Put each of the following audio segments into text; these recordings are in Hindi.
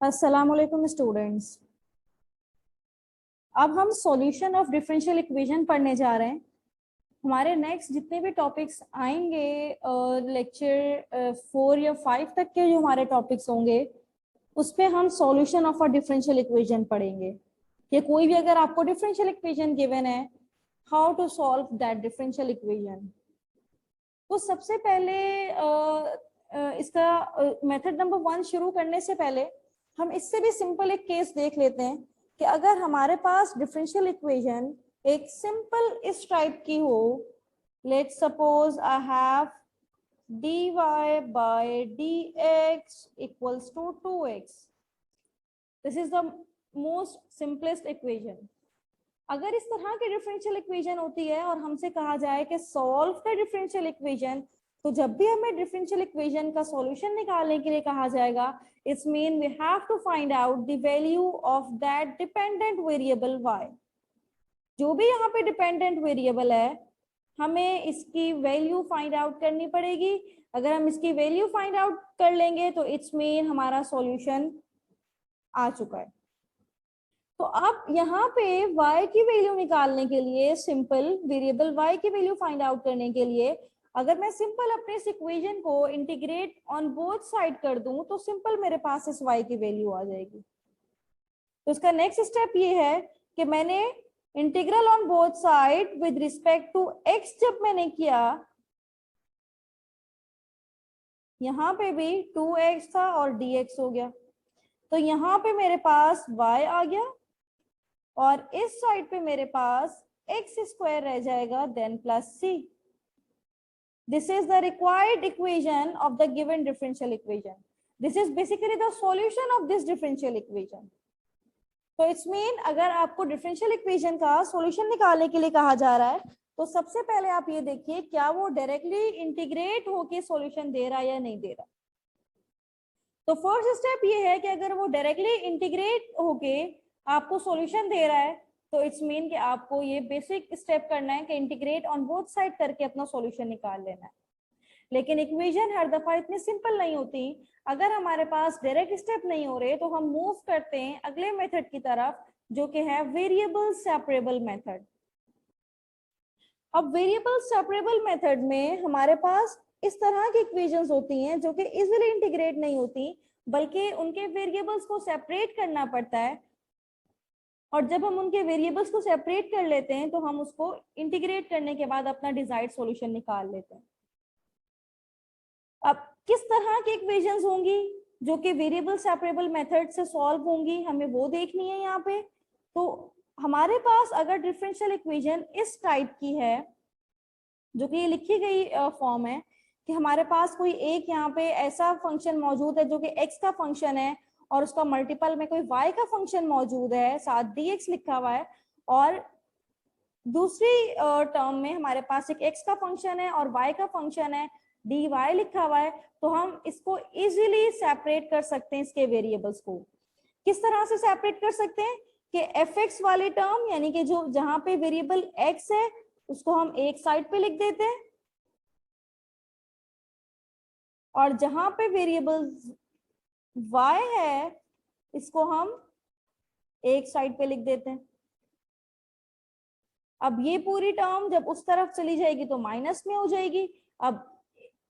अस्सलाम वालेकुम स्टूडेंट्स। अब हम सॉल्यूशन ऑफ डिफरेंशियल इक्वेशन पढ़ने जा रहे हैं। हमारे नेक्स्ट जितने भी टॉपिक्स आएंगे लेक्चर 4 या 5 तक के जो हमारे टॉपिक्स होंगे उस पे हम solution of a differential equation पढ़ेंगे कि कोई भी अगर आपको डिफरेंशियल इक्वेशन गिवन है, how to solve that differential equation. तो सबसे पहले इसका मेथड नंबर 1 शुरू करने से पहले हम इससे भी सिंपल एक केस देख लेते हैं कि अगर हमारे पास डिफरेंशियल इक्वेशन एक सिंपल इस टाइप की हो, let's suppose I have dy by dx equals to 2x. This is the most simplest equation. अगर इस तरह की डिफरेंशियल इक्वेशन होती है और हमसे कहा जाए कि सॉल्व द डिफरेंशियल इक्वेशन, तो जब भी हमें डिफरेंशियल इक्वेशन का सॉल्यूशन निकालने के लिए कहा जाएगा, it's mean we have to find out the value of that dependent variable y। जो भी यहाँ पे डिपेंडेंट वेरिएबल है हमें इसकी वैल्यू फाइंड आउट करनी पड़ेगी। अगर हम इसकी वैल्यू फाइंड आउट कर लेंगे तो इट्स मीन हमारा सॉल्यूशन आ चुका है। तो अब यहाँ पे y की वैल्यू निकालने के लिए, सिंपल वेरिएबल y की वैल्यू फाइंड आउट करने के लिए, अगर मैं सिंपल अपने इस इक्वेशन को इंटीग्रेट ऑन बोथ साइड कर दूं तो सिंपल मेरे पास इस y की वैल्यू आ जाएगी। तो इसका नेक्स्ट स्टेप ये है कि मैंने integral on both side with respect to x जब मैंने किया, यहाँ पे भी 2x था और dx हो गया, तो यहाँ पे मेरे पास y आ गया और इस साइड पे मेरे पास x स्क्वायर रह जाएगा then plus c। This is the required equation of the given differential equation. This is basically the solution of this differential equation. तो इट्स मीन अगर आपको डिफरेंशियल इक्वेशन का सॉल्यूशन निकालने के लिए कहा जा रहा है तो सबसे पहले आप ये देखिए क्या वो डायरेक्टली इंटीग्रेट होके सॉल्यूशन दे रहा है या नहीं दे रहा। तो फर्स्ट स्टेप ये है कि अगर वो डायरेक्टली इंटीग्रेट होके आपको सॉल्यूशन दे रहा है तो इट्स मीन कि आपको ये बेसिक स्टेप करना है कि इंटीग्रेट ऑन बोथ साइड करके अपना सॉल्यूशन निकाल लेना है। लेकिन इक्वेशन हर दफा इतनी सिंपल नहीं होती। अगर हमारे पास डायरेक्ट स्टेप नहीं हो रहे तो हम मूव करते हैं अगले मेथड की तरफ जो कि है वेरिएबल सेपरेबल मेथड। अब वेरिएबल सेपरेबल मेथड में हमारे पास इस तरह की इक्वेशंस होती हैं जो कि इजीली इंटीग्रेट नहीं होती, बल्कि उनके वेरिएबल्स को सेपरेट करना पड़ता है, और जब हम उनके वेरिएबल्स को सेपरेट कर लेते हैं तो हम उसको इंटीग्रेट करने के बाद अपना डिजायर्ड सॉल्यूशन निकाल लेते हैं। अब किस तरह की इक्वेशंस होंगी जो कि वेरिएबल सेपरेबल मेथड से सॉल्व होंगी, हमें वो देखनी है यहाँ पे। तो हमारे पास अगर डिफरेंशियल इक्वेशन इस टाइप की है जो कि ये लिखी गई फॉर्म है कि हमारे पास कोई एक यहाँ पे ऐसा फंक्शन मौजूद है जो कि x का फंक्शन है और उसका मल्टीपल में कोई y का फंक्शन मौजूद है, साथ dx लिखा हुआ है, और दूसरी टर्म में हमारे पास एक x का फंक्शन है और y का फंक्शन है, dy लिखा हुआ है। तो हम इसको इजीली सेपरेट कर सकते हैं। इसके वेरिएबल्स को किस तरह से सेपरेट कर सकते हैं कि fx वाली टर्म यानी कि जो जहां पे वेरिएबल x है उसको हम एक साइड पे लिख देते हैं, और जहां पे वेरिएबल y है इसको हम एक साइड पे लिख देते हैं। अब ये पूरी टर्म जब उस तरफ चली जाएगी तो माइनस में हो जाएगी। अब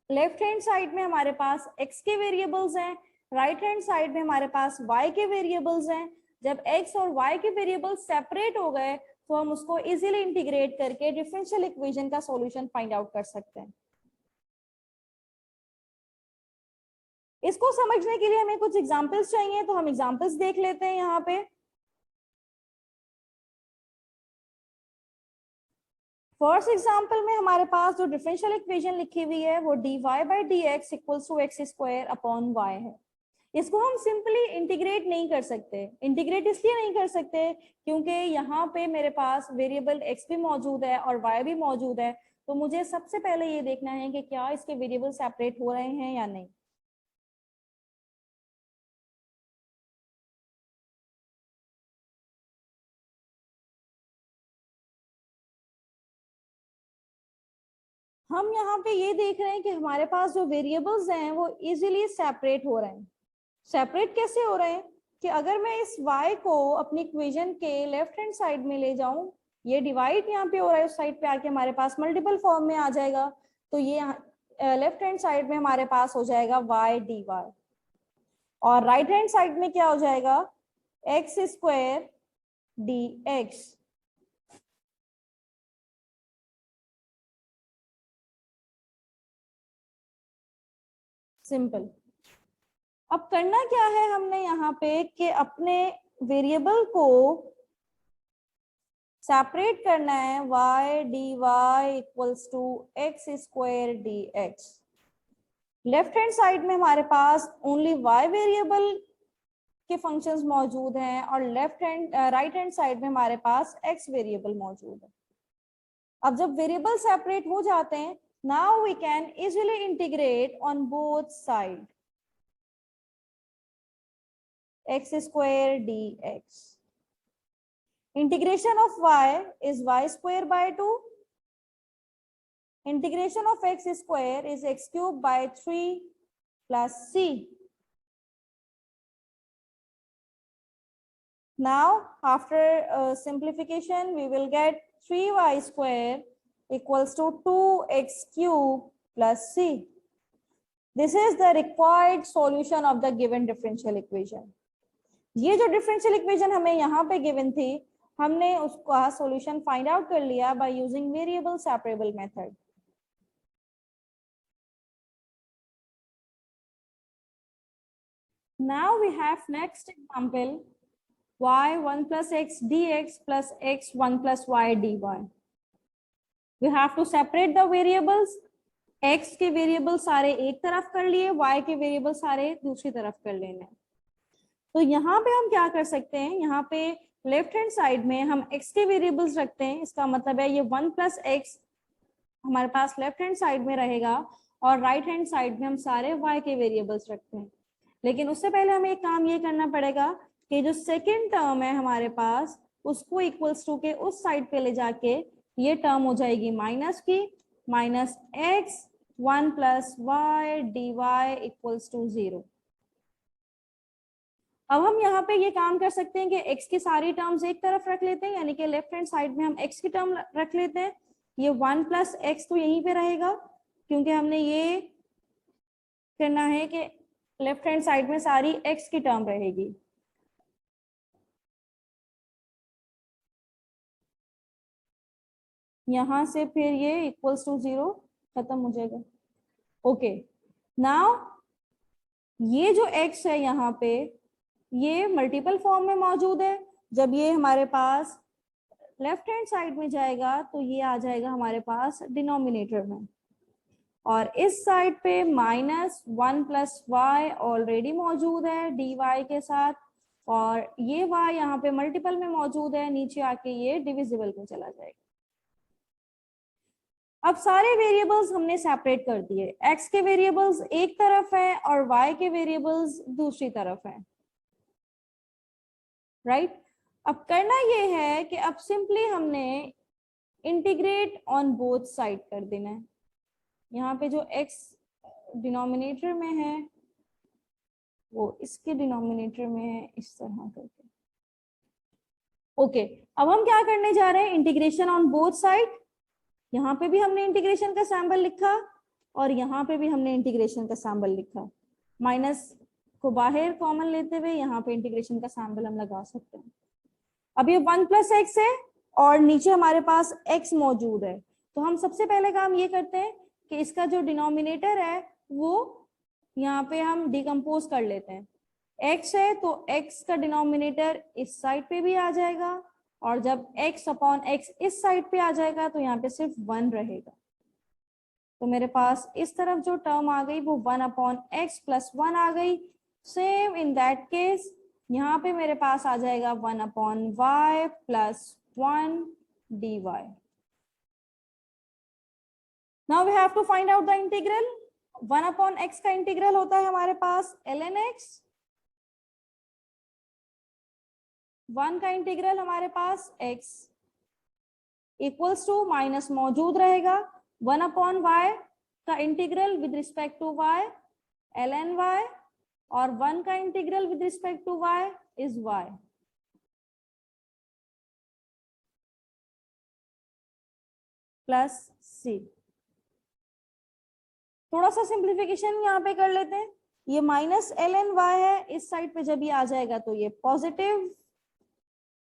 लेफ्ट हैंड साइड में हमारे पास x के वेरिएबल्स हैं, राइट हैंड साइड में हमारे पास y के वेरिएबल्स हैं। जब x और y के वेरिएबल्स सेपरेट हो गए तो हम उसको इजीली इंटीग्रेट करके डिफरेंशियल इक्वेशन का सॉल्यूशन फाइंड आउट कर सकते हैं। इसको समझने के लिए हमें कुछ एग्जांपल्स चाहिए, तो हम एग्जांपल्स देख लेते हैं यहाँ पे। फर्स्ट एग्जांपल में हमारे पास जो डिफरेंशियल इक्वेशन लिखी हुई है वो dy by dx equals to x square upon y है। इसको हम सिंपली इंटीग्रेट नहीं कर सकते। इंटीग्रेट इसलिए नहीं कर सकते क्योंकि यहाँ पे मेरे पास वेरिएबल x भी मौजूद है और y भी मौजूद है। तो मुझे सबसे पहले ये देखना है कि क्या इसके वेरिएबल सेपरेट हो रहे हैं या नहीं। हम यहाँ पे ये देख रहे हैं कि हमारे पास जो वेरिएबल्स हैं वो इजीली सेपरेट हो रहे हैं। सेपरेट कैसे हो रहे हैं? कि अगर मैं इस y को अपनी इक्वेशन के लेफ्ट हैंड साइड में ले जाऊं, ये डिवाइड यहाँ पे हो रहा है, उस साइड पे आके हमारे पास मल्टीपल फॉर्म में आ जाएगा, तो ये लेफ्ट हैंड साइड में हमारे पास हो जाएगा y dy, और राइट हैंड साइड में क्या हो जाएगा, x स्क्वायर dx। सिंपल। अब करना क्या है हमने यहाँ पे कि अपने वेरिएबल को सेपरेट करना है, y dy equals to x square dx। Left hand side में हमारे पास ओनली y वेरिएबल के फंक्शंस मौजूद हैं और राइट हैंड साइड में हमारे पास x वेरिएबल मौजूद है। अब जब वेरिएबल सेपरेट हो जाते हैं, now we can easily integrate on both side, x square dx. Integration of y is y square by 2. Integration of x square is x cube by 3 plus c. Now, after simplification, we will get 3y square equals to 2x cube plus c. This is the required solution of the given differential equation. ये जो डिफरेंशियल इक्वेशन हमें यहाँ पे गिवन थी, हमने उसका सॉल्यूशन फाइंड आउट कर लिया by using variable separable method. Now we have next example, y1 plus x dx plus x1 plus y dy. We have to separate the variables. x के वेरिएबल सारे एक तरफ कर लिए, y के वेरिएबल सारे दूसरी तरफ कर लेने। तो यहाँ पे हम क्या कर सकते हैं, यहाँ पे लेफ्ट हैंड साइड में हम x के वेरिएबल्स रखते हैं, इसका मतलब है ये 1 प्लस एक्स हमारे पास लेफ्ट हैंड साइड में रहेगा और राइट हैंड साइड में हम सारे y के वेरिएबल्स रखते हैं। लेकिन उससे पहले हमें एक काम ये करना पड़ेगा कि जो सेकेंड टर्म है हमारे पास, उसको इक्वल्स टू के उस साइड पे ले जाके ये टर्म हो जाएगी माइनस की, minus x 1 plus y d y equals to 0। अब हम यहाँ पे ये काम कर सकते हैं कि x की सारी टर्म्स एक तरफ रख लेते हैं, यानी कि लेफ्ट हैंड साइड में हम x की टर्म रख लेते हैं। ये 1 प्लस एक्स तो यहीं पे रहेगा, क्योंकि हमने ये करना है कि लेफ्ट हैंड साइड में सारी x की टर्म रहेगी। यहाँ से फिर ये इक्वल्स टू 0 खत्म हो जाएगा। ओके, नाउ ये जो x है यहाँ पे, ये मल्टीपल फॉर्म में मौजूद है। जब ये हमारे पास लेफ्ट हैंड साइड में जाएगा तो ये आ जाएगा हमारे पास डिनोमिनेटर में, और इस साइड पे माइनस 1 प्लस वाई ऑलरेडी मौजूद है डी वाई के साथ, और ये y यहाँ पे मल्टीपल में मौजूद है, नीचे आके ये डिविजिबल में चला जाएगा। अब सारे वेरिएबल्स हमने सेपरेट कर दिए, x के वेरिएबल्स एक तरफ है और y के वेरिएबल्स दूसरी तरफ है, राइट। अब करना ये है कि अब सिंपली हमने इंटीग्रेट ऑन बोथ साइड कर देना है। यहाँ पे जो x डिनोमिनेटर में है वो इसके डिनोमिनेटर में है, इस तरह करके। ओके, अब हम क्या करने जा रहे हैं, इंटीग्रेशन ऑन बोथ साइड। यहाँ पे भी हमने इंटीग्रेशन का सैम्बल लिखा और यहाँ पे भी हमने इंटीग्रेशन का सैम्बल लिखा। माइनस को बाहर कॉमन लेते हुए यहाँ पे इंटीग्रेशन का सैम्बल हम लगा सकते हैं। अब ये 1 प्लस एक्स है और नीचे हमारे पास x मौजूद है, तो हम सबसे पहले काम ये करते हैं कि इसका जो डिनोमिनेटर है वो यहाँ पे हम डिकम्पोज कर लेते हैं। x है तो x का डिनोमिनेटर इस साइड पे भी आ जाएगा, और जब x अपॉन x इस साइड पे आ जाएगा तो यहाँ पे सिर्फ 1 रहेगा। तो मेरे पास इस तरफ जो टर्म आ गई वो 1 अपॉन एक्स प्लस 1 आ गई। सेम इन दैट केस यहाँ पे मेरे पास आ जाएगा 1 upon y plus 1 d y. Now we have to find out the integral. 1 upon x का इंटीग्रल होता है हमारे पास ln x, 1 का इंटीग्रल हमारे पास x इक्वल्स टू माइनस मौजूद रहेगा 1 अपॉन y का integral with respect to y ln y और 1 का integral with respect to y is y। Plus c। थोड़ा सा सिंप्लीफिकेशन यहाँ पे कर लेते हैं। ये माइनस एल एन वाई है, इस साइड पे जब ये आ जाएगा तो ये पॉजिटिव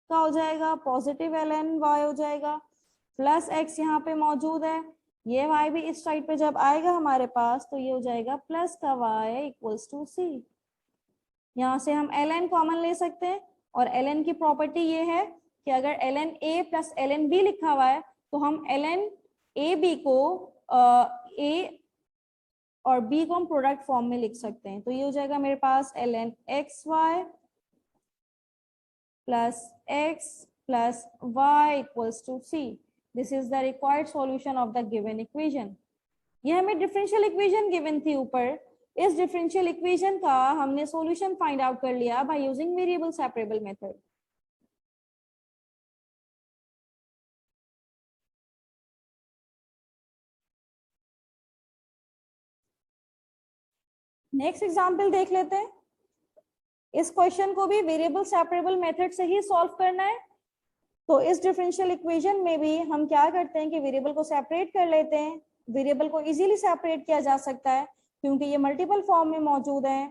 का हो जाएगा, पॉजिटिव एल एन वाई हो जाएगा। प्लस एक्स यहाँ पे मौजूद है, ये वाई भी इस साइड पे जब आएगा हमारे पास तो ये हो जाएगा प्लस का वाई इक्वल्स टू सी। यहाँ से हम एल एन कॉमन ले सकते हैं और एल एन की प्रॉपर्टी ये है कि अगर L N A plus L N B लिखा हुआ है तो हम एल एन ए बी को ए और बी को हम प्रोडक्ट फॉर्म में लिख सकते हैं। तो ये हो जाएगा मेरे पास l n x y plus x plus y equals to c. This is the required solution of the given equation. ये हमें डिफरेंशियल इक्वेशन गिवन थी ऊपर, इस डिफरेंशियल इक्वेशन का हमने सॉल्यूशन फाइंड आउट कर लिया by using variable separable method. Next example देख लेते हैं। इस क्वेश्चन को भी वेरिएबल सेपरेबल मेथड से ही सॉल्व करना है। तो इस डिफरेंशियल इक्वेशन में भी हम क्या करते हैं कि वेरिएबल को सेपरेट कर लेते हैं। वेरिएबल को इजीली सेपरेट किया जा सकता है क्योंकि ये मल्टीपल फॉर्म में मौजूद है।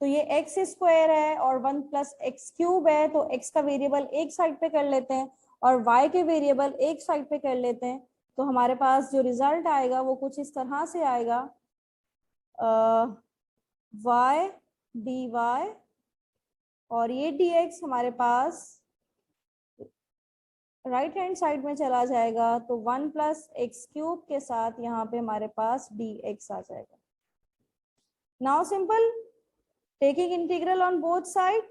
तो ये एक्स स्क्वायर है और 1 प्लस एक्स क्यूब है, तो एक्स का वेरिएबल एक साइड पे कर लेते हैं और वाई के वेरिएबल एक साइड पे कर लेते हैं। तो हमारे पास जो रिजल्ट आएगा वो कुछ इस तरह से आएगा, y dy और ये dx हमारे पास राइट हैंड साइड में चला जाएगा। तो 1 प्लस एक्स क्यूब के साथ यहाँ पे हमारे पास dx आ जाएगा। Now simple taking integral on both side,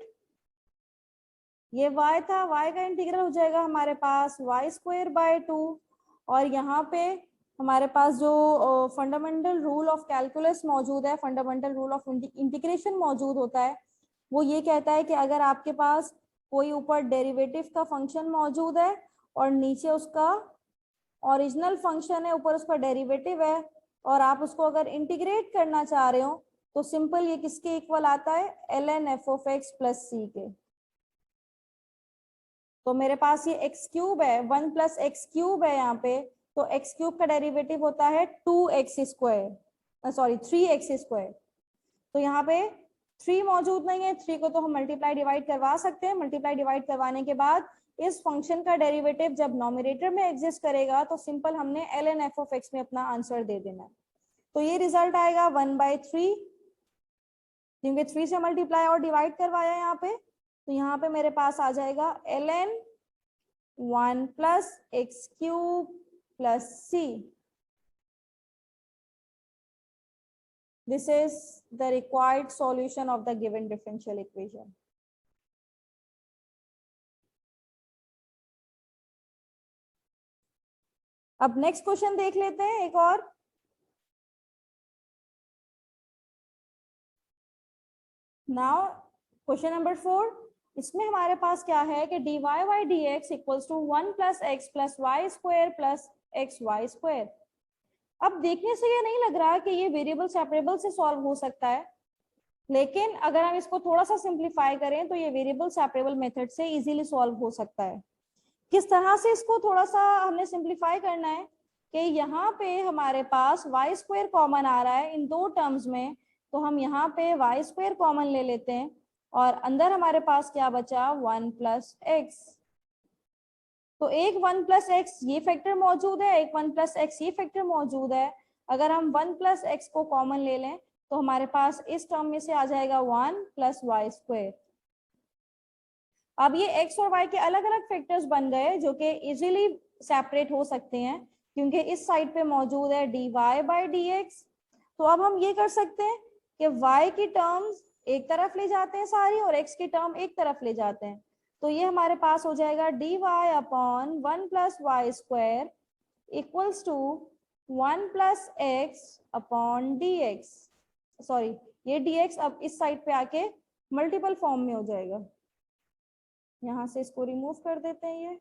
ये y था, y का इंटीग्रल हो जाएगा हमारे पास वाई स्क्वायर बाय 2 और यहाँ पे हमारे पास जो फंडामेंटल रूल ऑफ कैलकुलस मौजूद है, फंडामेंटल रूल ऑफ इंटीग्रेशन मौजूद होता है, वो ये कहता है कि अगर आपके पास कोई ऊपर डेरिवेटिव का फंक्शन मौजूद है और नीचे उसका ओरिजिनल फंक्शन है, ऊपर उसका डेरिवेटिव है और आप उसको अगर इंटीग्रेट करना चाह रहे हो तो सिंपल ये किसके इक्वल आता है, l N F of x plus c के। तो मेरे पास ये एक्स क्यूब है, 1 प्लस एक्स क्यूब है यहाँ पे, तो एक्स क्यूब का डेरिवेटिव होता है 2x square, sorry 3x square. तो यहाँ पे 3 मौजूद नहीं है, 3 को तो हम मल्टीप्लाई डिवाइड करवा सकते हैं। मल्टीप्लाई डिवाइड करवाने के बाद इस फंक्शन का डेरिवेटिव जब नॉमिनेटर में एग्जिस्ट करेगा तो सिंपल हमने L N F of x में अपना आंसर दे देना है। तो ये रिजल्ट आएगा 1/3, क्योंकि 3 से मल्टीप्लाई और डिवाइड करवाया यहाँ पे, तो यहाँ पे मेरे पास आ जाएगा L N 1 plus x cube plus c. This is the required solution of the given differential equation. अब नेक्स्ट क्वेश्चन देख लेते हैं एक और। नाउ क्वेश्चन नंबर 4, इसमें हमारे पास क्या है कि dy by dx equals to 1 plus x plus y square plus x y square. अब देखने से ये नहीं लग रहा कि ये वेरिएबल सेपरेबल से सॉल्व हो सकता है, लेकिन अगर हम इसको थोड़ा सा सिंप्लीफाई करें तो ये वेरिएबल सेपरेबल मेथड से इजीली सॉल्व हो सकता है। किस तरह से इसको थोड़ा सा हमने सिंप्लीफाई करना है कि यहाँ पे हमारे पास वाई स्क्वायर कॉमन आ रहा है इन दो टर्म्स में, तो हम यहाँ पे वाई स्क्वायर कॉमन ले लेते हैं और अंदर हमारे पास क्या बचा, 1 प्लस एक्स। तो एक 1 प्लस एक्स ये फैक्टर मौजूद है, एक 1 प्लस एक्स ये फैक्टर मौजूद है। अगर हम 1 प्लस एक्स को कॉमन ले लें तो हमारे पास इस टर्म में से आ जाएगा 1 प्लस वाई स्क्वायर। अब ये x और y के अलग अलग फैक्टर्स बन गए जो कि इजीली सेपरेट हो सकते हैं क्योंकि इस साइड पे मौजूद है dy बाई dx। तो अब हम ये कर सकते हैं कि y की टर्म्स एक तरफ ले जाते हैं सारी और x की टर्म एक तरफ ले जाते हैं। तो ये हमारे पास हो जाएगा dy upon 1 plus y square equals to 1 plus x upon dx। Sorry, ये dx अब इस साइड पे आके मल्टीपल फॉर्म में हो जाएगा। यहां से इसको रिमूव कर देते हैं।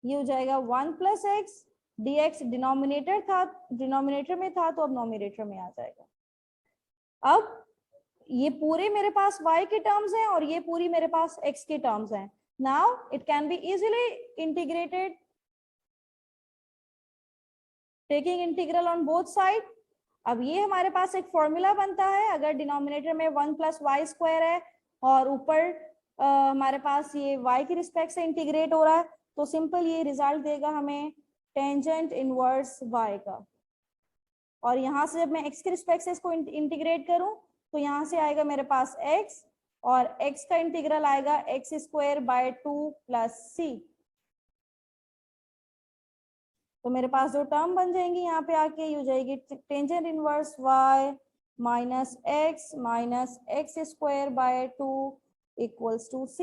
ये हो जाएगा 1 प्लस एक्स dx डिनोमिनेटर था, डिनोमिनेटर में था, तो अब नोमिनेटर में आ जाएगा। अब ये पूरे मेरे पास y के टर्म्स हैं और ये पूरी मेरे पास x के टर्म्स हैं। Now it can be easily integrated taking integral on both side. अब ये हमारे पास एक फॉर्मूला बनता है, अगर डिनोमिनेटर में 1 + y² है और ऊपर हमारे पास ये y के रिस्पेक्ट से इंटीग्रेट हो रहा है, तो सिंपल ये रिजल्ट देगा हमें टेंजेंट इनवर्स y का। और यहाँ से जब मैं x के रिस्पेक्ट से इसको इंटीग्रेट करूं तो यहाँ से आएगा मेरे पास x और x का इंटीग्रल आएगा x²/2 + c। तो मेरे पास जो टर्म बन जाएंगी यहाँ पे आके ये हो जाएगी tangent inverse y -x -x²/2 = c।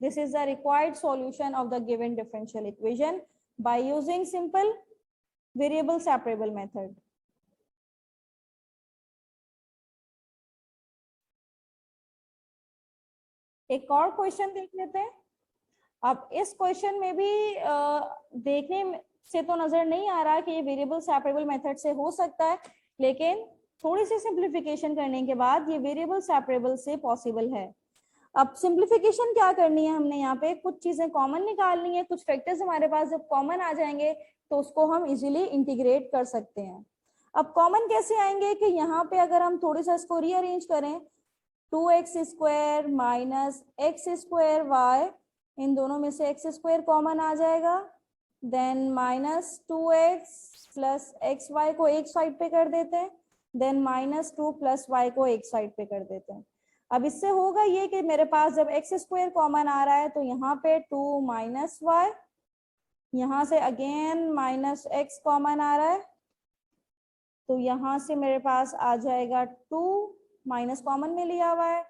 This is the required solution of the given differential equation by using simple variable separable method. एक और क्वेश्चन देख लेते हैं। अब इस क्वेश्चन में भी देखने से तो नजर नहीं आ रहा कि ये वेरिएबल सेपरेबल मेथड से हो सकता है, लेकिन थोड़ी सी सिंप्लीफिकेशन करने के बाद ये वेरिएबल सेपरेबल से पॉसिबल है। अब सिंप्लीफिकेशन क्या करनी है, हमने यहाँ पे कुछ चीजें कॉमन निकालनी है, कुछ फैक्टर्स हमारे पास जब कॉमन आ जाएंगे तो उसको हम इजीली इंटीग्रेट कर सकते हैं। अब कॉमन कैसे आएंगे कि यहाँ पे अगर हम थोड़ी सा इसको रीअरेंज करें, 2x² - x² y, इन दोनों में से x² कॉमन आ जाएगा, देन -2x + xy को एक साइड पे कर देते हैं, देन -2 + y को एक साइड पे कर देते हैं। अब इससे होगा ये कि मेरे पास जब x² कॉमन आ रहा है तो यहाँ पे 2 - y, यहाँ से अगेन -x कॉमन आ रहा है तो यहाँ से मेरे पास आ जाएगा 2, माइनस कॉमन में लिया हुआ है,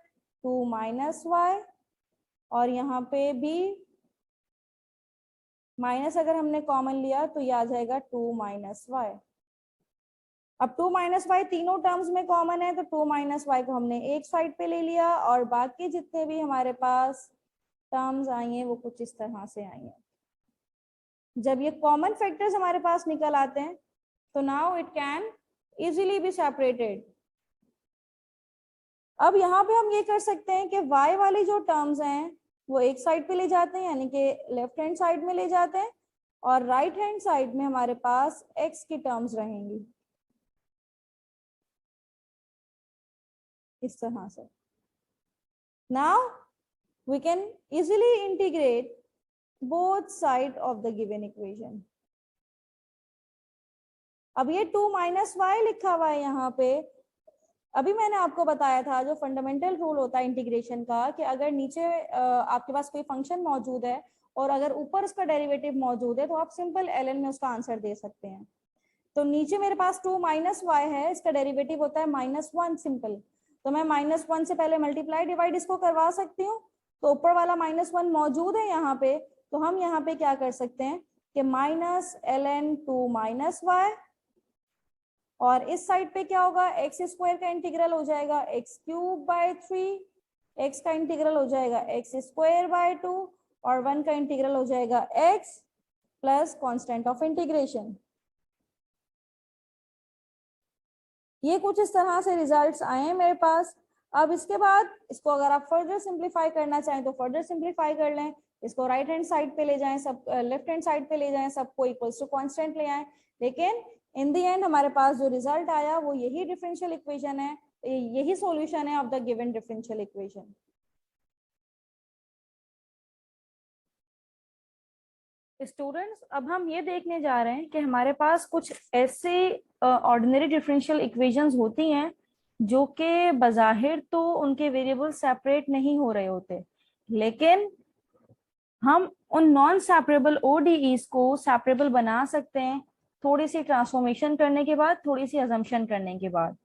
2 - y, और यहाँ पे भी माइनस अगर हमने कॉमन लिया तो ये आ जाएगा 2 - y। अब 2 - y तीनों टर्म्स में कॉमन है तो 2 - y को हमने एक साइड पे ले लिया और बाकी जितने भी हमारे पास टर्म्स आई हैं वो कुछ इस तरह से आई हैं। जब ये कॉमन फैक्टर्स हमारे पास निकल आते हैं तो now it can easily be separated. अब यहाँ पे हम ये कर सकते हैं कि y वाली जो टर्म्स हैं वो एक साइड पे ले जाते हैं, यानी कि लेफ्ट हैंड साइड में ले जाते हैं, और राइट हैंड साइड में हमारे पास x की टर्म्स रहेंगी इस तरह से। Now we can easily integrate both side of the given equation. अब ये 2 - y लिखा हुआ है यहाँ पे, अभी मैंने आपको बताया था जो फंडामेंटल रूल होता है इंटीग्रेशन का कि अगर नीचे आपके पास कोई फंक्शन मौजूद है और अगर ऊपर उसका डेरिवेटिव मौजूद है तो आप सिंपल ln में उसका आंसर दे सकते हैं। तो नीचे मेरे पास 2 - y है, इसका डेरिवेटिव होता है -1 सिंपल, तो मैं -1 से पहले मल्टीप्लाई डिवाइड इसको करवा सकती हूँ, तो ऊपर वाला -1 मौजूद है यहाँ पे, तो हम यहाँ पे क्या कर सकते हैं कि -ln 2 - y, और इस साइड पे क्या होगा, x² का इंटीग्रल हो जाएगा x³/3, x का इंटीग्रल हो जाएगा x²/2 और 1 का इंटीग्रल हो जाएगा x plus constant of integration. ये कुछ इस तरह से रिजल्ट्स आए हैं मेरे पास। अब इसके बाद इसको अगर आप फर्दर सिंप्लीफाई करना चाहें तो फर्दर सिंप्लीफाई कर लें, इसको राइट हैंड साइड पे ले जाएं, सब लेफ्ट हैंड साइड पे ले जाएं, सबको इक्वल्स टू कांस्टेंट ले आएं, लेकिन इन द एंड हमारे पास जो रिजल्ट आया वो यही डिफरेंशियल इक्वेशन है, यही सॉल्यूशन है of the given differential equation. Students, अब हम ये देखने जा रहे हैं कि हमारे पास कुछ ऐसे ऑर्डिनरी डिफरेंशियल इक्वेशंस होती हैं जो कि बज़ाहिर तो उनके वेरिएबल सेपरेट नहीं हो रहे होते, लेकिन हम उन नॉन सेपरेबल ODEs को सेपरेबल बना सकते हैं थोड़ी सी ट्रांसफॉर्मेशन करने के बाद, थोड़ी सी अजम्पशन करने के बाद।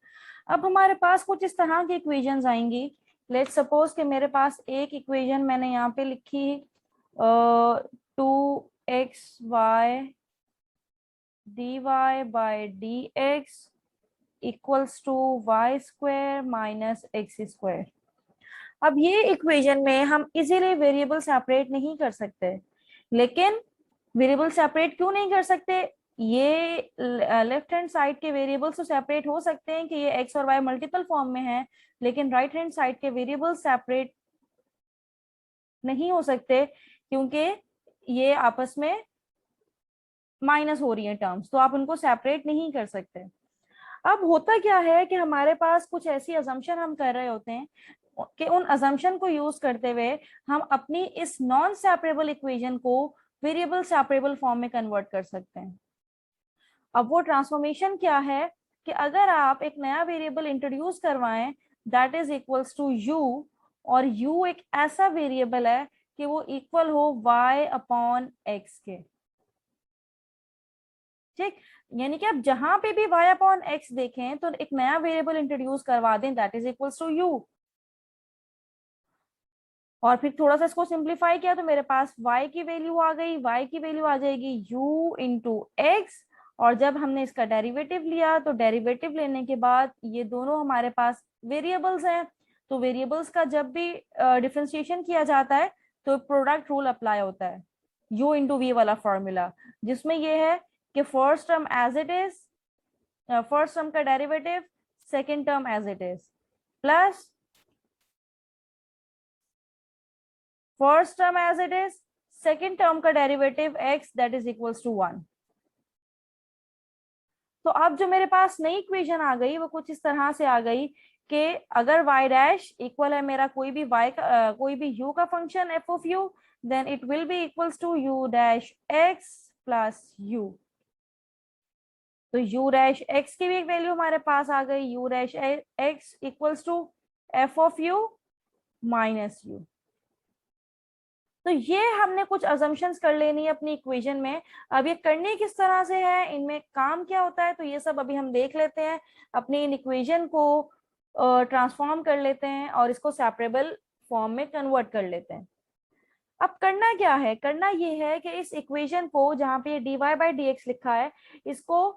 अब हमारे पास कुछ इस तरह की इक्वेशंस आएंगी। लेट्स सपोज कि मेरे पास एक इक्वेशन मैंने यहाँ पे लिखी 2xy dy/dx equals to y² - x²। अब ये इक्वेशन में हम इजीली वेरिएबल सेपरेट नहीं कर सकते, लेकिन वेरिएबल सेपरेट क्यों नहीं कर सकते, ये लेफ्ट हैंड साइड के वेरिएबल्स तो सेपरेट हो सकते हैं कि ये एक्स और वाई मल्टीपल फॉर्म में है, लेकिन राइट हैंड साइड के वेरिएबल्स सेपरेट नहीं हो सकते क्योंकि ये आपस में माइनस हो रही है टर्म्स, तो आप उनको सेपरेट नहीं कर सकते। अब होता क्या है कि हमारे पास कुछ ऐसी अजम्पशन हम कर रहे होते हैं कि उन अजम्पशन को यूज करते हुए हम अपनी इस नॉन सेपरेबल इक्वेशन को वेरिएबल सेपरेबल फॉर्म में कन्वर्ट कर सकते हैं। अब वो ट्रांसफॉर्मेशन क्या है कि अगर आप एक नया वेरिएबल इंट्रोड्यूस करवाएं that is equals to u, और u एक ऐसा वेरिएबल है कि वो इक्वल हो y अपॉन x के, ठीक। यानी कि आप जहां पे भी y अपॉन x देखें तो एक नया वेरिएबल इंट्रोड्यूस करवा दें that is equals to u, और फिर थोड़ा सा इसको सिंप्लीफाई किया तो मेरे पास y की वैल्यू आ गई, y की वैल्यू आ जाएगी u इंटू एक्स, और जब हमने इसका डेरिवेटिव लिया तो डेरिवेटिव लेने के बाद ये दोनों हमारे पास वेरिएबल्स हैं, तो वेरिएबल्स का जब भी डिफरेंशिएशन किया जाता है तो प्रोडक्ट रूल अप्लाई होता है, u इंटू वी वाला फॉर्मूला, जिसमें ये है कि first term as it is, first term का derivative second term as it is, plus first term as it is second term का derivative x that is equals to 1। तो अब जो मेरे पास नई इक्वेशन आ गई वो कुछ इस तरह से आ गई कि अगर y डैश इक्वल है मेरा कोई भी y का कोई भी u का function f of u, then it will be equals to u dash x plus u। तो u डैश x की भी एक वैल्यू हमारे पास आ गई, u dash x equals to f of u minus u। तो ये हमने कुछ अजम्पशंस कर लेनी है अपनी इक्वेशन में। अब ये करने किस तरह से है, इनमें काम क्या होता है, तो ये सब अभी हम देख लेते हैं। अपनी इन इक्वेशन को ट्रांसफॉर्म कर लेते हैं और इसको सेपरेबल फॉर्म में कन्वर्ट कर लेते हैं। अब करना क्या है, करना ये है कि इस इक्वेशन को जहाँ पे ये dy बाई डी एक्स लिखा है, इसको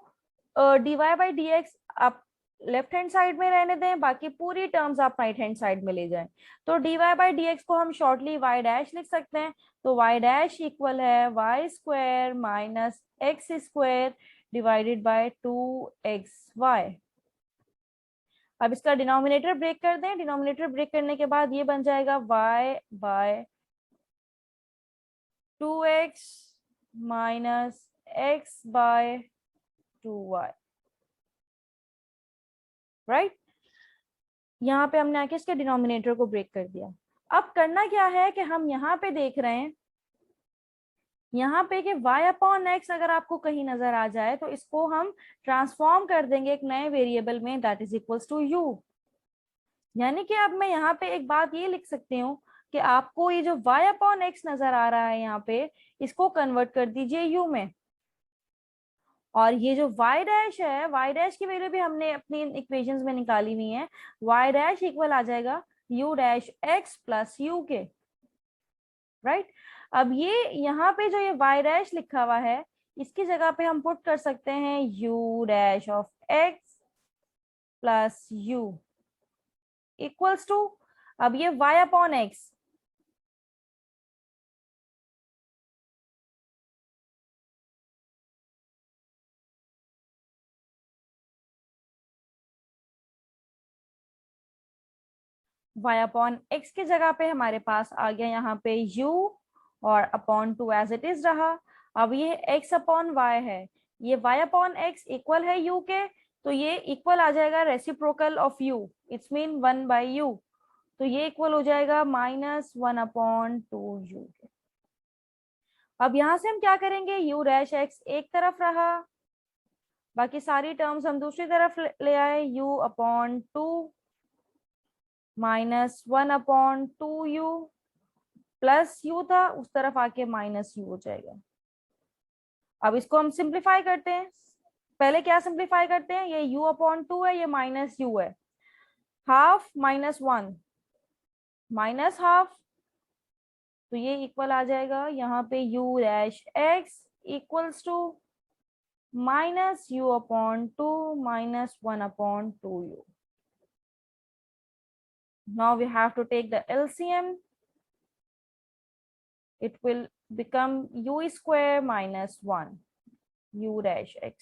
dy बाई डी एक्स आप लेफ्ट हैंड साइड में रहने दें, बाकी पूरी टर्म्स आप राइट हैंड साइड में ले जाएं। तो dy बाई डी एक्स को हम शॉर्टली y डैश लिख सकते हैं, तो y डैश इक्वल है y square minus x square divided by 2xy। अब इसका डिनोमिनेटर ब्रेक कर दें, डिनोमिनेटर ब्रेक करने के बाद ये बन जाएगा y by 2x minus x by 2y, right. यहाँ पे हमने आके इसके डिनोमिनेटर को ब्रेक कर दिया। अब करना क्या है कि हम यहाँ पे देख रहे हैं, यहाँ पे कि y अपॉन एक्स अगर आपको कहीं नजर आ जाए तो इसको हम ट्रांसफॉर्म कर देंगे एक नए वेरिएबल में that is equals to u। यानी कि अब मैं यहाँ पे एक बात ये लिख सकती हूँ कि आपको ये जो y अपॉन एक्स नजर आ रहा है यहाँ पे, इसको कन्वर्ट कर दीजिए u में, और ये जो y डैश है, y डैश की वैल्यू भी हमने अपनी इक्वेशंस में निकाली हुई है, y डैश इक्वल आ जाएगा u dash x plus u के, राइट। अब ये यहाँ पे जो ये y डैश लिखा हुआ है इसकी जगह पे हम पुट कर सकते हैं u dash of x plus u equals to, अब ये y upon x, y upon x की जगह पे हमारे पास आ गया यहाँ पे u और अपॉन 2 एज इट इज रहा। अब ये x अपॉन y है, ये y अपॉन एक्स इक्वल है u के, तो ये इक्वल आ जाएगा reciprocal of u, it's mean 1 by u, तो ये इक्वल हो जाएगा माइनस 1 अपॉन 2u के। अब यहाँ से हम क्या करेंगे, u डैश x एक तरफ रहा, बाकी सारी टर्म्स हम दूसरी तरफ ले आए, u upon 2 minus 1 upon 2u plus u था उस तरफ आके माइनस u हो जाएगा। अब इसको हम सिंप्लीफाई करते हैं, पहले क्या सिंप्लीफाई करते हैं, ये u अपॉन 2 है, ये माइनस u है, हाफ माइनस 1 माइनस हाफ, तो ये इक्वल आ जाएगा यहाँ पे u dash x equals to minus u upon 2 minus 1 upon 2u। Now we have to take the LCM. It will become u square minus 1. u dash x.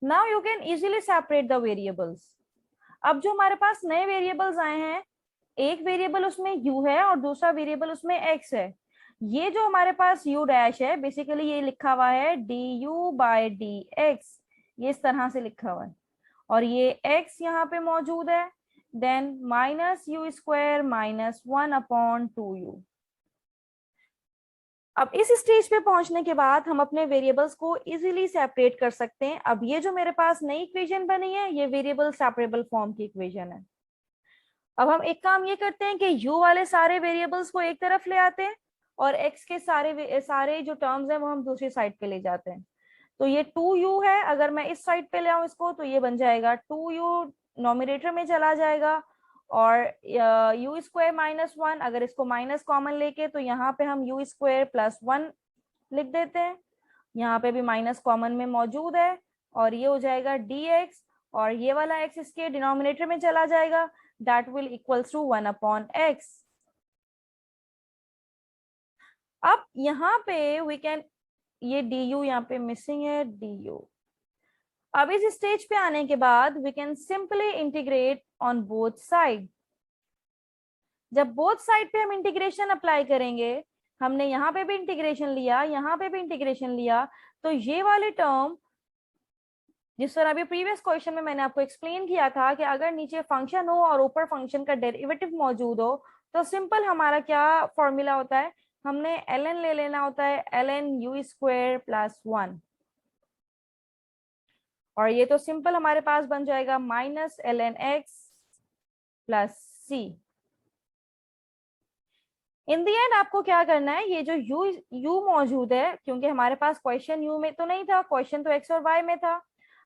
Now you can easily separate the variables. अब जो हमारे पास नए वेरिएबल्स आए हैं, एक वेरिएबल उसमें u है और दूसरा वेरिएबल उसमें x है. ये जो हमारे पास u डैश है, बेसिकली ये लिखा हुआ है du बाय dx, ये इस तरह से लिखा हुआ है, और ये x यहाँ पे मौजूद है, then minus u square minus 1/2u. अब इस स्टेज पे पहुंचने के बाद हम अपने वेरिएबल्स को इजीली सेपरेट कर सकते हैं. अब ये जो मेरे पास नई इक्वेशन बनी है, ये वेरिएबल सेपरेबल फॉर्म की इक्वेशन है. अब हम एक काम ये करते हैं कि u वाले सारे वेरिएबल्स को एक तरफ ले आते हैं और x के सारे जो टर्म्स हैं वो हम दूसरी साइड पे ले जाते हैं. तो ये 2u है, अगर मैं इस साइड पे ले आऊं इसको तो ये बन जाएगा 2u, नॉमिनेटर में चला जाएगा, और u स्क्वायर माइनस 1, अगर इसको माइनस कॉमन लेके तो यहाँ पे हम u स्क्वायर प्लस 1 लिख देते हैं. यहाँ पे भी माइनस कॉमन में मौजूद है, और ये हो जाएगा dx, और ये वाला x इसके डिनोमिनेटर में चला जाएगा, that will equals to 1/x. अब यहाँ पे we can, ये du यहाँ पे मिसिंग है, du. अब इस स्टेज पे आने के बाद we can simply integrate on both side. जब बोथ साइड पे हम इंटीग्रेशन अप्लाई करेंगे, हमने यहाँ पे भी इंटीग्रेशन लिया, यहाँ पे भी इंटीग्रेशन लिया, तो ये वाले टर्म, जिस तरह अभी प्रीवियस क्वेश्चन में मैंने आपको एक्सप्लेन किया था कि अगर नीचे फंक्शन हो और ऊपर फंक्शन का डेरिवेटिव मौजूद हो, तो सिंपल हमारा क्या फॉर्मूला होता है, हमने ln ले लेना होता है, ln u स्क्वायर प्लस 1, और ये तो सिंपल हमारे पास बन जाएगा minus ln x plus c. In the and आपको क्या करना है, ये जो u मौजूद है, क्योंकि हमारे पास क्वेश्चन u में तो नहीं था, क्वेश्चन तो x और y में था.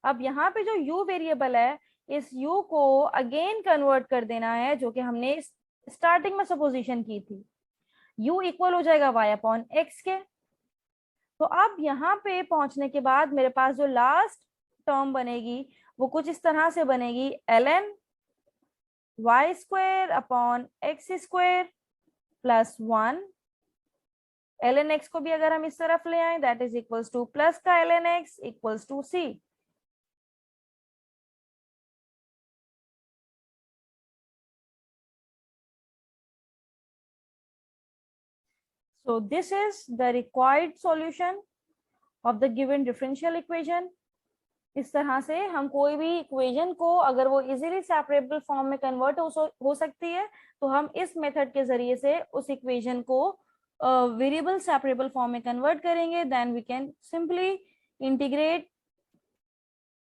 अब यहाँ पे जो u वेरिएबल है, इस u को अगेन कन्वर्ट कर देना है, जो कि हमने स्टार्टिंग में सपोजिशन की थी. u इक्वल हो जाएगा y अपॉन x के. तो अब यहाँ पे पहुंचने के बाद मेरे पास जो लास्ट टर्म बनेगी वो कुछ इस तरह से बनेगी, ln y square upon x square plus 1. ln x को भी अगर हम इस तरफ ले आए, that is equals to plus का ln x equals to c. So this is the required solution of the given differential equation. इस तरह से हम कोई भी इक्वेशन को, अगर वो इजीली सेपरेबल फॉर्म में कन्वर्ट हो सकती है, तो हम इस मेथड के जरिए से उस इक्वेशन को वेरिएबल सेपरेबल फॉर्म में कन्वर्ट करेंगे. Then we can simply integrate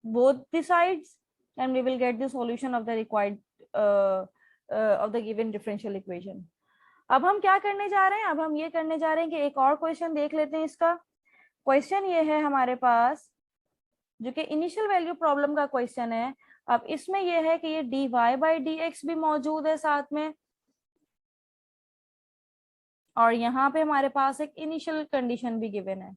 both the sides and we will get the solution of the required of the given differential equation. अब हम क्या करने जा रहे हैं, अब हम ये करने जा रहे हैं कि एक और क्वेश्चन देख लेते हैं. इसका क्वेश्चन ये है हमारे पास, जो कि इनिशियल वैल्यू प्रॉब्लम का क्वेश्चन है. अब इसमें ये है कि ये dy बाई dx भी मौजूद है साथ में, और यहाँ पे हमारे पास एक इनिशियल कंडीशन भी गिवन है.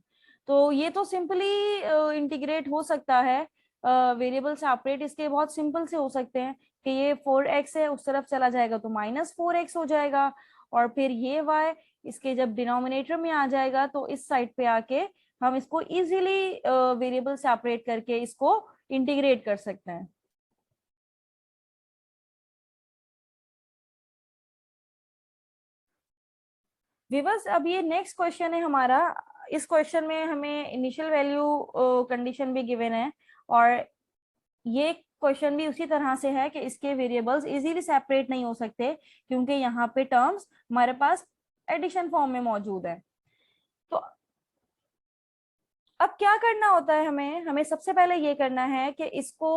तो ये तो सिंपली इंटीग्रेट हो सकता है, वेरिएबल सेपरेट इसके बहुत सिंपल से हो सकते हैं कि ये 4x है, उस तरफ चला जाएगा तो माइनस 4x हो जाएगा, और फिर ये y इसके जब डिनोमिनेटर में आ जाएगा तो इस साइड पे आके हम इसको इजीली वेरिएबल सेपरेट करके इसको इंटीग्रेट कर सकते हैं. विवर्स, अब ये नेक्स्ट क्वेश्चन है हमारा. इस क्वेश्चन में हमें इनिशियल वैल्यू कंडीशन भी गिवन है, और ये क्वेश्चन भी उसी तरह से है कि इसके वेरिएबल्स इजीली सेपरेट नहीं हो सकते, क्योंकि यहाँ पे टर्म्स हमारे पास एडिशन फॉर्म में मौजूद है. तो अब क्या करना होता है, हमें सबसे पहले ये करना है कि इसको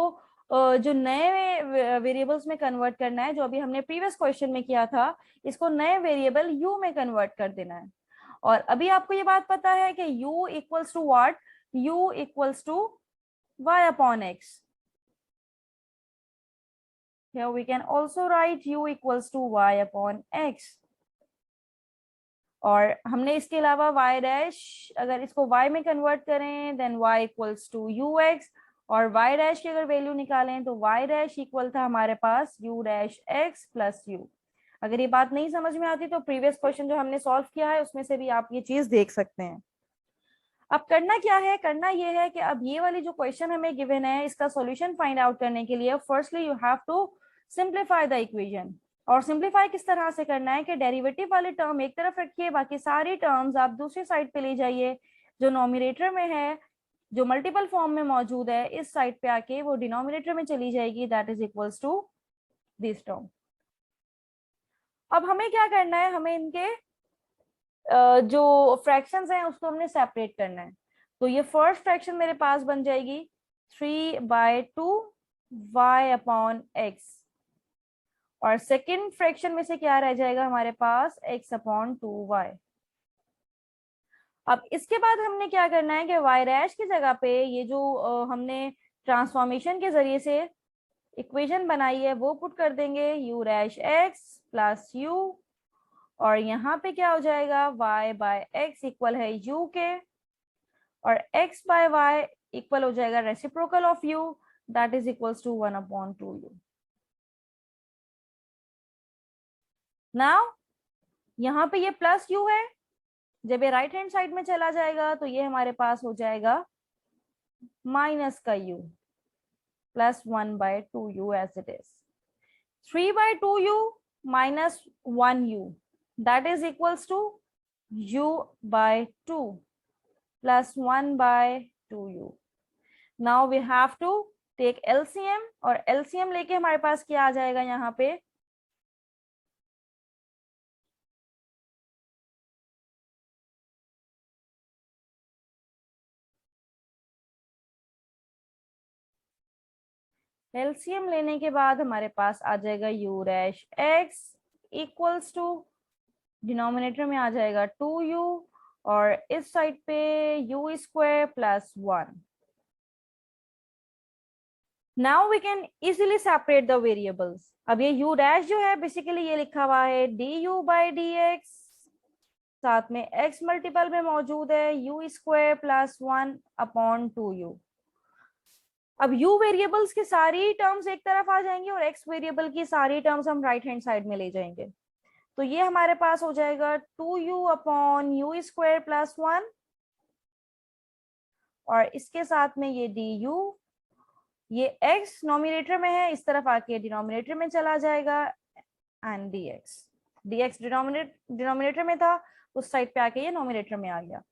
जो नए वेरिएबल्स में कन्वर्ट करना है, जो अभी हमने प्रीवियस क्वेश्चन में किया था, इसको नए वेरिएबल u में कन्वर्ट कर देना है. और अभी आपको ये बात पता है कि u equals to what, u equals to y upon x. Here we can also write u equals to y upon x. और हमने इसके अलावा y डैश, अगर इसको y में कन्वर्ट करें then y equals to ux, और y डैश की अगर वैल्यू निकालें तो y डैश इक्वल था हमारे पास u dash x plus u. अगर ये बात नहीं समझ में आती तो प्रीवियस क्वेश्चन जो हमने सॉल्व किया है उसमें से भी आप ये चीज देख सकते हैं. अब करना क्या है, करना ये है कि अब ये वाली जो क्वेश्चन हमें गिवन है इसका सॉल्यूशन फाइंड आउट करने के लिए firstly you have to simplify the equation. और सिंप्लीफाई किस तरह से करना है कि डेरिवेटिव वाले टर्म एक तरफ रखिए, बाकी सारी टर्म्स आप दूसरी साइड पे ले जाइए, जो नॉमिनेटर में है, जो मल्टीपल फॉर्म में मौजूद है, इस साइड पे आके वो डिनोमिनेटर में चली जाएगी, that is equals to this term. अब हमें क्या करना है, हमें इनके जो फ्रैक्शंस हैं उसको हमने सेपरेट करना है। तो ये फर्स्ट फ्रैक्शन मेरे पास बन जाएगी 3/2 y अपॉन x, और सेकेंड फ्रैक्शन में से क्या रह जाएगा हमारे पास x अपॉन 2y। अब इसके बाद हमने क्या करना है कि y डैश की जगह पे ये जो हमने ट्रांसफॉर्मेशन के जरिए से इक्वेशन बनाई है वो पुट कर देंगे, u dash x plus u, और यहाँ पे क्या हो जाएगा y बाय x इक्वल है u के, और x बाय y इक्वल हो जाएगा reciprocal of u, that is equals to 1/2u। Now यहाँ पे ये प्लस u है, जब ये राइट हैंड साइड में चला जाएगा तो ये हमारे पास हो जाएगा माइनस का u plus 1/2u as it is. 3/2u minus 1u, that is equals to u by 2 plus 1/2u. Now we have to take LCM, और LCM लेके हमारे पास क्या आ जाएगा यहाँ पे, LCM लेने के बाद हमारे पास आ जाएगा u dash x equals to, denominator में आ जाएगा 2u, और इस साइड पे u square plus 1। Now we can easily separate the variables. अब ये u डैश जो है बेसिकली ये लिखा हुआ है du बाई dx, साथ में x मल्टीपल में मौजूद है u स्क्वायर प्लस 1/2u। अब u वेरिएबल्स की सारी टर्म्स एक तरफ आ जाएंगी और x वेरिएबल की सारी टर्म्स हम राइट हैंड साइड में ले जाएंगे, तो ये हमारे पास हो जाएगा 2u upon u square plus 1, और इसके साथ में ये du, ये x नॉमिनेटर में है, इस तरफ आके डिनोमिनेटर में चला जाएगा, एंड dx डिनोमिनेटर में था, उस साइड पे आके ये नॉमिनेटर में आ गया।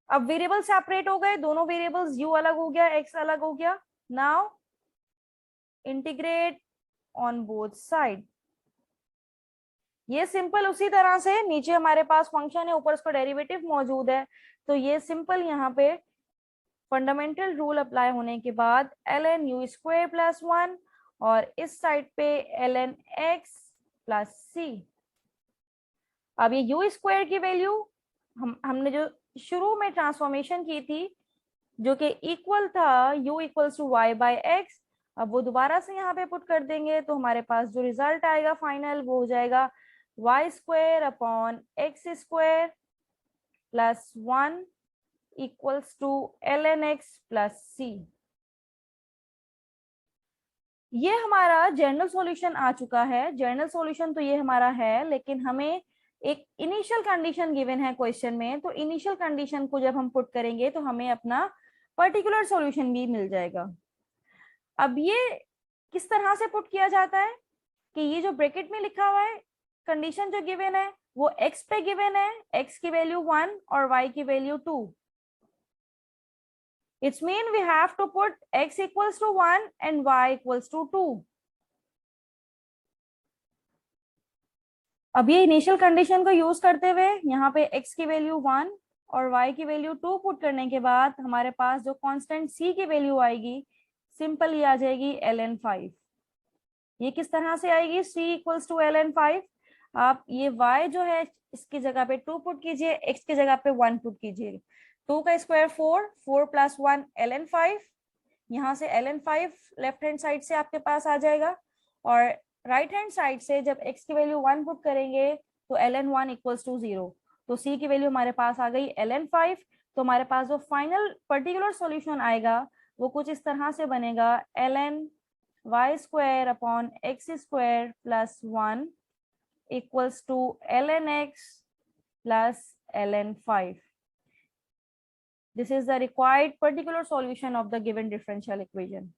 अब वेरिएबल सेपरेट हो गए, दोनों वेरिएबल्स u अलग हो गया, x अलग हो गया। Now integrate on both side. ये सिंपल उसी तरह से नीचे हमारे पास फंक्शन है, ऊपर उसका डेरिवेटिव मौजूद है, तो ये सिंपल यहाँ पे फंडामेंटल रूल अप्लाई होने के बाद ln u स्क्वायर प्लस 1, और इस साइड पे ln x प्लस c। अब ये u स्क्वायर की वैल्यू हमने जो शुरू में ट्रांसफॉर्मेशन की थी जो कि इक्वल था u equals to y by x, अब वो दोबारा से यहाँ पे पुट कर देंगे, तो हमारे पास जो रिजल्ट आएगा फाइनल वो हो जाएगा y square upon x square plus 1 equals to ln x plus c। ये हमारा जनरल सॉल्यूशन आ चुका है। जनरल सॉल्यूशन तो ये हमारा है, लेकिन हमें एक इनिशियल कंडीशन गिवन है क्वेश्चन में, तो इनिशियल कंडीशन को जब हम पुट करेंगे तो हमें अपना पर्टिकुलर सॉल्यूशन भी मिल जाएगा। अब ये किस तरह से पुट किया जाता है कि ये जो ब्रैकेट में लिखा हुआ है कंडीशन जो गिवन है वो x पे गिवन है, x की वैल्यू 1 और y की value 2। It's mean we have to put x equals to 1 and y equals to 2. अब ये इनिशियल कंडीशन को यूज करते हुए यहाँ पे x की वैल्यू 1 और y की वैल्यू 2 पुट करने के बाद हमारे पास जो कांस्टेंट c की वैल्यू आएगी सिंपल ये आ जाएगी ln 5। ये किस तरह से आएगी, c इक्वल्स टू ln 5। आप ये y जो है इसकी जगह पे 2 पुट कीजिए, x की जगह पे 1 पुट कीजिए। 2 का स्क्वायर 4, 4 प्लस 1 ln 5, यहाँ से ln 5 लेफ्ट हैंड साइड से आपके पास आ जाएगा, और राइट हैंड साइड से जब x की वैल्यू 1 पुट करेंगे तो ln 1 इक्वल्स टू 0, तो c की वैल्यू हमारे पास आ गई ln 5। तो हमारे पास जो फाइनल पर्टिकुलर सॉल्यूशन आएगा वो कुछ इस तरह से बनेगा ln y square upon x square plus 1 equals to ln x plus ln 5। This is the required particular solution of the given differential equation.